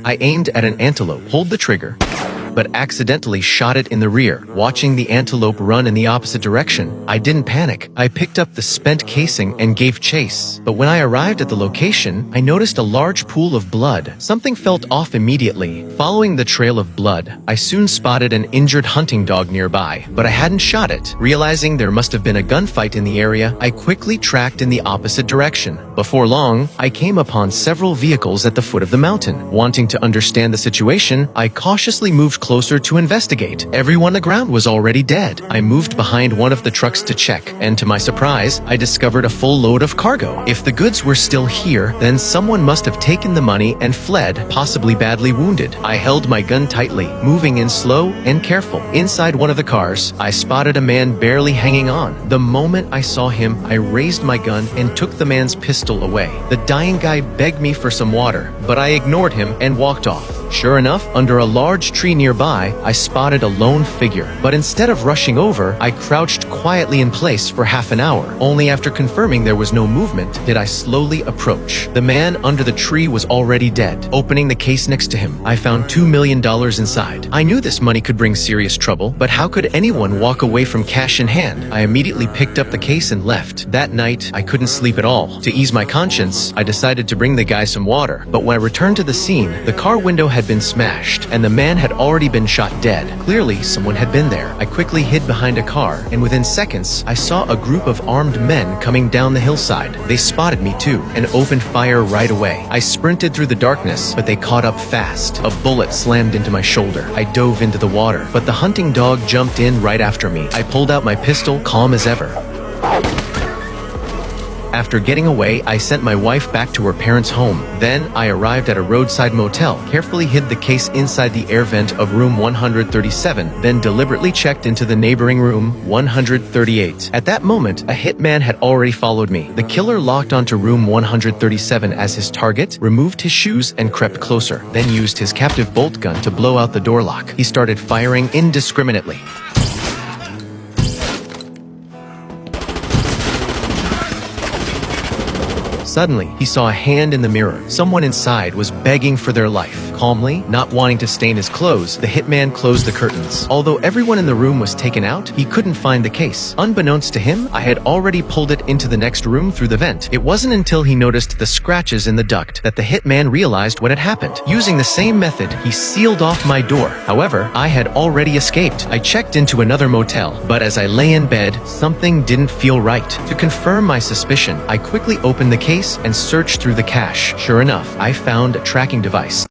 I aimed at an antelope, pulled the trigger, but accidentally shot it in the rear. Watching the antelope run in the opposite direction, I didn't panic. I picked up the spent casing and gave chase. But when I arrived at the location, I noticed a large pool of blood. Something felt off immediately. Following the trail of blood, I soon spotted an injured hunting dog nearby, but I hadn't shot it. Realizing there must have been a gunfight in the area, I quickly tracked in the opposite direction. Before long, I came upon several vehicles at the foot of the mountain. Wanting to understand the situation, I cautiously moved closer to investigate. Everyone on the ground was already dead. I moved behind one of the trucks to check, and to my surprise, I discovered a full load of cargo. If the goods were still here, then someone must have taken the money and fled, possibly badly wounded. I held my gun tightly, moving in slow and careful. Inside one of the cars, I spotted a man barely hanging on. The moment I saw him, I raised my gun and took the man's pistol away. The dying guy begged me for some water, but I ignored him and walked off. Sure enough, under a large tree nearby, I spotted a lone figure. But instead of rushing over, I crouched quietly in place for half an hour. Only after confirming there was no movement did I slowly approach. The man under the tree was already dead. Opening the case next to him, I found $2 million inside. I knew this money could bring serious trouble, but how could anyone walk away from cash in hand? I immediately picked up the case and left. That night, I couldn't sleep at all. To ease my conscience, I decided to bring the guy some water. But when I returned to the scene, the car window had been smashed, and the man had already been shot dead. Clearly, someone had been there. I quickly hid behind a car, and within seconds, I saw a group of armed men coming down the hillside. They spotted me too, and opened fire right away. I sprinted through the darkness, but they caught up fast. A bullet slammed into my shoulder. I dove into the water, but the hunting dog jumped in right after me. I pulled out my pistol, calm as ever. After getting away, I sent my wife back to her parents' home. Then, I arrived at a roadside motel, carefully hid the case inside the air vent of room 137, then deliberately checked into the neighboring room 138. At that moment, a hitman had already followed me. The killer locked onto room 137 as his target, removed his shoes, and crept closer, then used his captive bolt gun to blow out the door lock. He started firing indiscriminately. Suddenly, he saw a hand in the mirror. Someone inside was begging for their life. Calmly, not wanting to stain his clothes, the hitman closed the curtains. Although everyone in the room was taken out, he couldn't find the case. Unbeknownst to him, I had already pulled it into the next room through the vent. It wasn't until he noticed the scratches in the duct that the hitman realized what had happened. Using the same method, he sealed off my door. However, I had already escaped. I checked into another motel, but as I lay in bed, something didn't feel right. To confirm my suspicion, I quickly opened the case and searched through the cache. Sure enough, I found a tracking device.